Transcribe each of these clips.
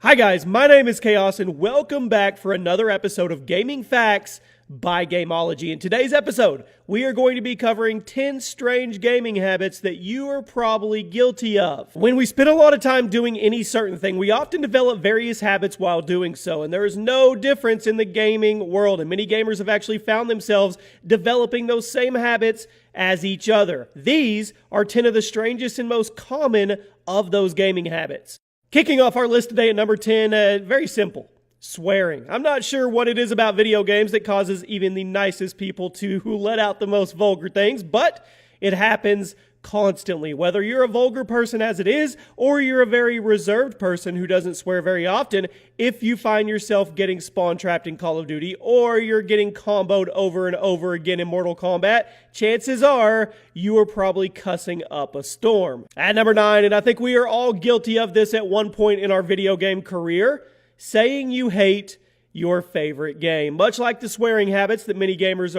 Hi guys, my name is Chaos and welcome back for another episode of Gaming Facts by Gameology. In today's episode, we are going to be covering 10 strange gaming habits that you are probably guilty of. When we spend a lot of time doing any certain thing, we often develop various habits while doing so, and there is no difference in the gaming world, and many gamers have actually found themselves developing those same habits as each other. These are 10 of the strangest and most common of those gaming habits. Kicking off our list today at number 10, very simple, swearing. I'm not sure what it is about video games that causes even the nicest people to let out the most vulgar things, but it happens constantly. Whether you're a vulgar person as it is, or you're a very reserved person who doesn't swear very often, if you find yourself getting spawn trapped in Call of Duty, or you're getting comboed over and over again in Mortal Kombat, chances are you are probably cussing up a storm. At number 9, and I think we are all guilty of this at one point in our video game career, saying you hate your favorite game. Much like the swearing habits that many gamers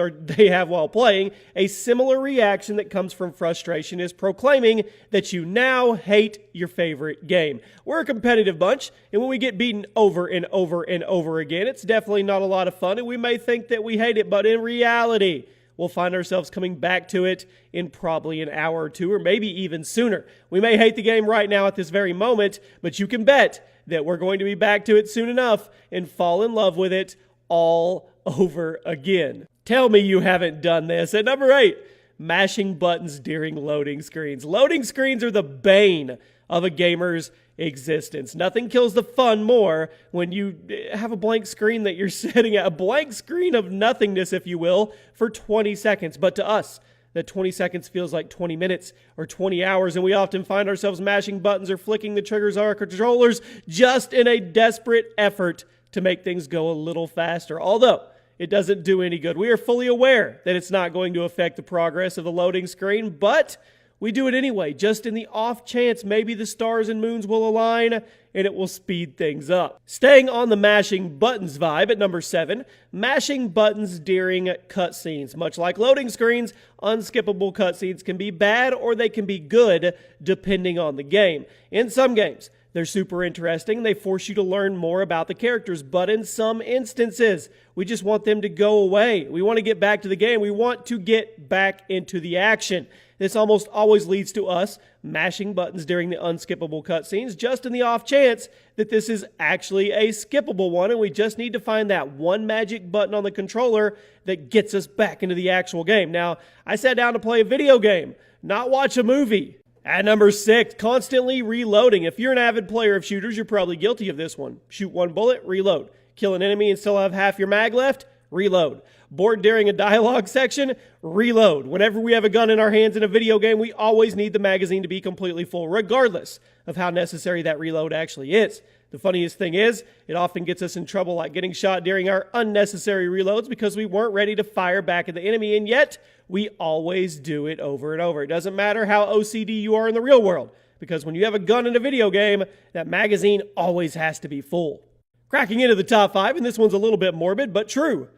have while playing, a similar reaction that comes from frustration is proclaiming that you now hate your favorite game. We're a competitive bunch, and when we get beaten over and over and over again, it's definitely not a lot of fun, and we may think that we hate it, but in reality, we'll find ourselves coming back to it in probably an hour or two, or maybe even sooner. We may hate the game right now at this very moment, but you can bet that we're going to be back to it soon enough and fall in love with it all over again. Tell me you haven't done this. At number 8, mashing buttons during loading screens. Loading screens are the bane of a gamer's existence. Nothing kills the fun more when you have a blank screen that you're sitting at, a blank screen of nothingness, if you will, for 20 seconds. But to us, that 20 seconds feels like 20 minutes or 20 hours, and we often find ourselves mashing buttons or flicking the triggers on our controllers just in a desperate effort to make things go a little faster. Although it doesn't do any good. We are fully aware that it's not going to affect the progress of the loading screen, but we do it anyway, just in the off chance maybe the stars and moons will align and it will speed things up. Staying on the mashing buttons vibe at number 7, mashing buttons during cutscenes. Much like loading screens, unskippable cutscenes can be bad or they can be good depending on the game. In some games, they're super interesting. They force you to learn more about the characters, but in some instances, we just want them to go away. We want to get back to the game. We want to get back into the action. This almost always leads to us mashing buttons during the unskippable cutscenes, just in the off chance that this is actually a skippable one, and we just need to find that one magic button on the controller that gets us back into the actual game. Now, I sat down to play a video game, not watch a movie. At number 6, constantly reloading. If you're an avid player of shooters, you're probably guilty of this one. Shoot one bullet, reload. Kill an enemy and still have half your mag left, reload. Bored during a dialogue section, reload. Whenever we have a gun in our hands in a video game, we always need the magazine to be completely full, regardless of how necessary that reload actually is. The funniest thing is, it often gets us in trouble, like getting shot during our unnecessary reloads because we weren't ready to fire back at the enemy, and yet we always do it over and over. It doesn't matter how OCD you are in the real world, because when you have a gun in a video game, that magazine always has to be full. Cracking into the top 5, and this one's a little bit morbid, but true.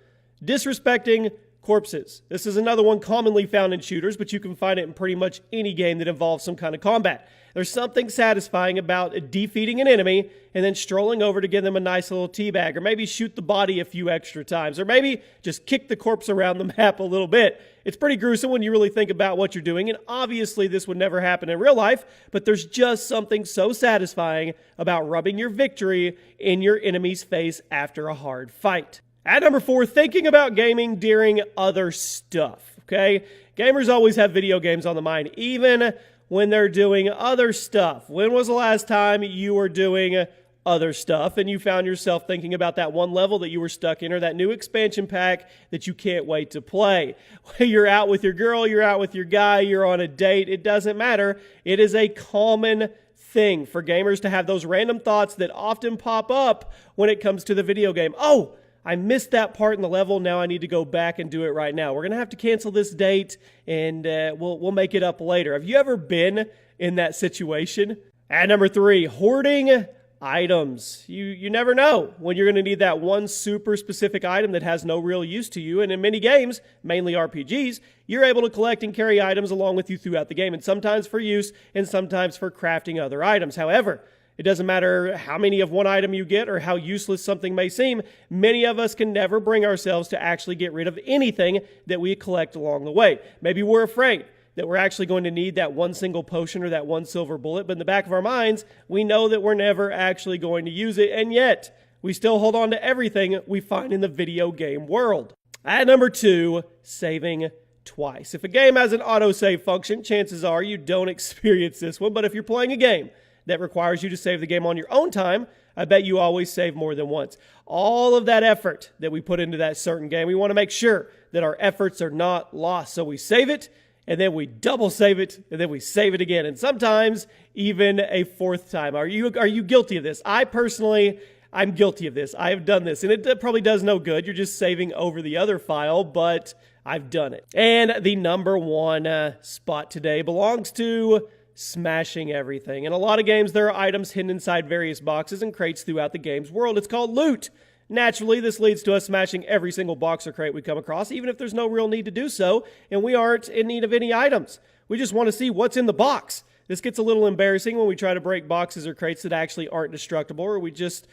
Disrespecting corpses. This is another one commonly found in shooters, but you can find it in pretty much any game that involves some kind of combat. There's something satisfying about defeating an enemy and then strolling over to give them a nice little teabag, or maybe shoot the body a few extra times, or maybe just kick the corpse around the map a little bit. It's pretty gruesome when you really think about what you're doing, and obviously this would never happen in real life, but there's just something so satisfying about rubbing your victory in your enemy's face after a hard fight. At number 4, thinking about gaming during other stuff, okay? Gamers always have video games on the mind, even when they're doing other stuff. When was the last time you were doing other stuff and you found yourself thinking about that one level that you were stuck in, or that new expansion pack that you can't wait to play? You're out with your girl, you're out with your guy, you're on a date, it doesn't matter. It is a common thing for gamers to have those random thoughts that often pop up when it comes to the video game. Oh, I missed that part in the level, now I need to go back and do it right now. We're going to have to cancel this date, and we'll make it up later. Have you ever been in that situation? At number 3, hoarding items. You never know when you're going to need that one super specific item that has no real use to you, and in many games, mainly RPGs, you're able to collect and carry items along with you throughout the game, and sometimes for use, and sometimes for crafting other items. However, It doesn't matter how many of one item you get or how useless something may seem, many of us can never bring ourselves to actually get rid of anything that we collect along the way. Maybe we're afraid that we're actually going to need that one single potion or that one silver bullet, but in the back of our minds, we know that we're never actually going to use it, and yet we still hold on to everything we find in the video game world. At number 2, saving twice. If a game has an autosave function, chances are you don't experience this one, but if you're playing a game that requires you to save the game on your own time, I bet you always save more than once. All of that effort that we put into that certain game, we want to make sure that our efforts are not lost. So we save it, and then we double save it, and then we save it again, and sometimes even a fourth time. Are you guilty of this? I'm guilty of this. I have done this, and it probably does no good. You're just saving over the other file, but I've done it. And the number 1 spot today belongs to smashing everything. In a lot of games, there are items hidden inside various boxes and crates throughout the game's world. It's called loot. Naturally, this leads to us smashing every single box or crate we come across, even if there's no real need to do so, and we aren't in need of any items. We just want to see what's in the box. This gets a little embarrassing when we try to break boxes or crates that actually aren't destructible, or we just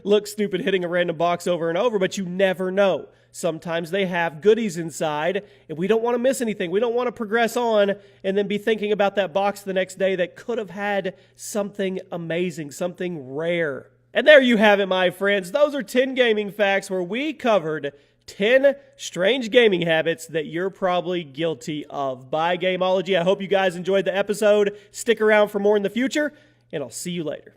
look stupid hitting a random box over and over, but you never know. Sometimes they have goodies inside, and we don't want to miss anything. We don't want to progress on and then be thinking about that box the next day that could have had something amazing, something rare. And there you have it, my friends. Those are 10 gaming facts where we covered 10 strange gaming habits that you're probably guilty of. By Gameology, I hope you guys enjoyed the episode. Stick around for more in the future, and I'll see you later.